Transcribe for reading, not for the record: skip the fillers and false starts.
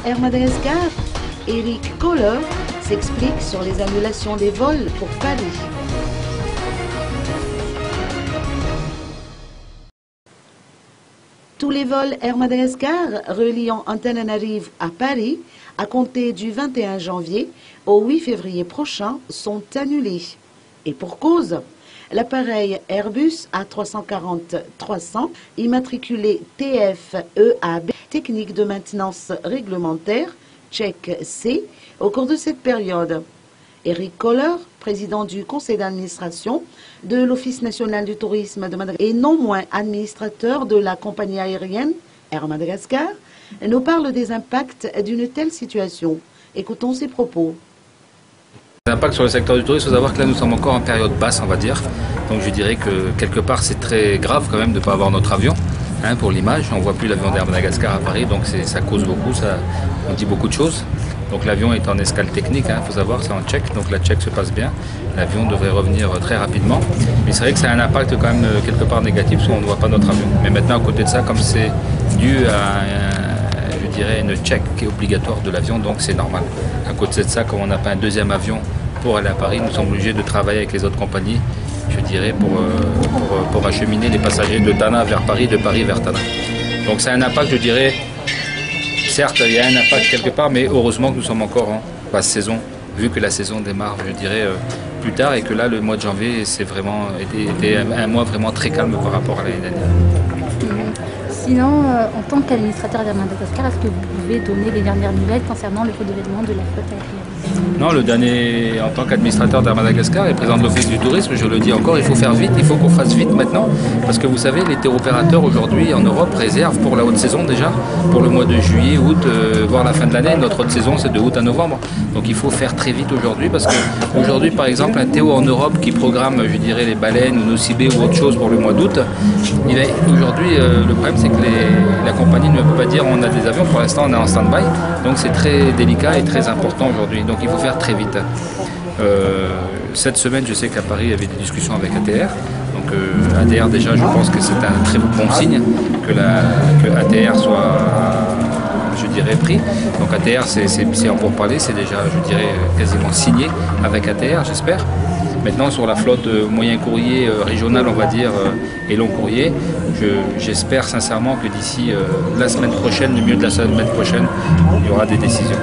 Air Madagascar, Eric Kohler s'explique sur les annulations des vols pour Paris. Tous les vols Air Madagascar reliant Antananarive à Paris, à compter du 21 janvier au 8 février prochain, sont annulés. Et pour cause, l'appareil Airbus A340-300, immatriculé TFEAB, technique de maintenance réglementaire, check C, au cours de cette période. Eric Kohler, président du conseil d'administration de l'Office national du tourisme de Madagascar et non moins administrateur de la compagnie aérienne Air Madagascar, nous parle des impacts d'une telle situation. Écoutons ses propos. L'impact sur le secteur du tourisme, il faut savoir que là nous sommes encore en période basse, on va dire. Donc je dirais que quelque part c'est très grave quand même de ne pas avoir notre avion. Pour l'image, on ne voit plus l'avion d'Air Madagascar à Paris, donc ça cause beaucoup, on dit beaucoup de choses. Donc l'avion est en escale technique, il faut savoir, c'est en check, donc la check se passe bien. L'avion devrait revenir très rapidement. Mais c'est vrai que ça a un impact quand même quelque part négatif, parce qu'on ne voit pas notre avion. Mais maintenant, à côté de ça, comme c'est dû à je dirais, une check qui est obligatoire de l'avion, donc c'est normal. À côté de ça, comme on n'a pas un deuxième avion pour aller à Paris, nous sommes obligés de travailler avec les autres compagnies, je dirais, pour acheminer les passagers de Tana vers Paris, de Paris vers Tana. Donc c'est un impact, je dirais, certes il y a un impact quelque part, mais heureusement que nous sommes encore en basse saison, vu que la saison démarre, je dirais, plus tard, et que là, le mois de janvier, c'est vraiment été un mois vraiment très calme par rapport à l'année dernière. Sinon, en tant qu'administrateur d'Air Madagascar, est-ce que vous pouvez donner les dernières nouvelles concernant le renouvellement de la flotte aérienne? Non, le dernier, en tant qu'administrateur d'Air Madagascar et président de l'Office du tourisme, je le dis encore, il faut faire vite, il faut qu'on fasse vite maintenant, parce que vous savez, les tour-opérateurs aujourd'hui en Europe réservent pour la haute saison déjà, pour le mois de juillet, août, voire la fin de l'année. Notre haute saison, c'est de août à novembre. Donc il faut faire très vite aujourd'hui, parce qu'aujourd'hui, par exemple, un Théo en Europe qui programme, je dirais, les baleines ou Nocibé ou autre chose pour le mois d'août, aujourd'hui, le problème, c'est que la compagnie ne peut pas dire on a des avions, pour l'instant on est en stand-by, donc c'est très délicat et très important aujourd'hui, donc il faut faire très vite. Cette semaine, je sais qu'à Paris il y avait des discussions avec ATR, donc ATR déjà je pense que c'est un très bon signe que ATR soit, je dirais, pris. Donc ATR c'est en pourparlers, c'est déjà, je dirais, quasiment signé avec ATR, j'espère. Maintenant, sur la flotte moyen courrier régional, on va dire, et long courrier, j'espère sincèrement que d'ici la semaine prochaine, le milieu de la semaine prochaine, il y aura des décisions.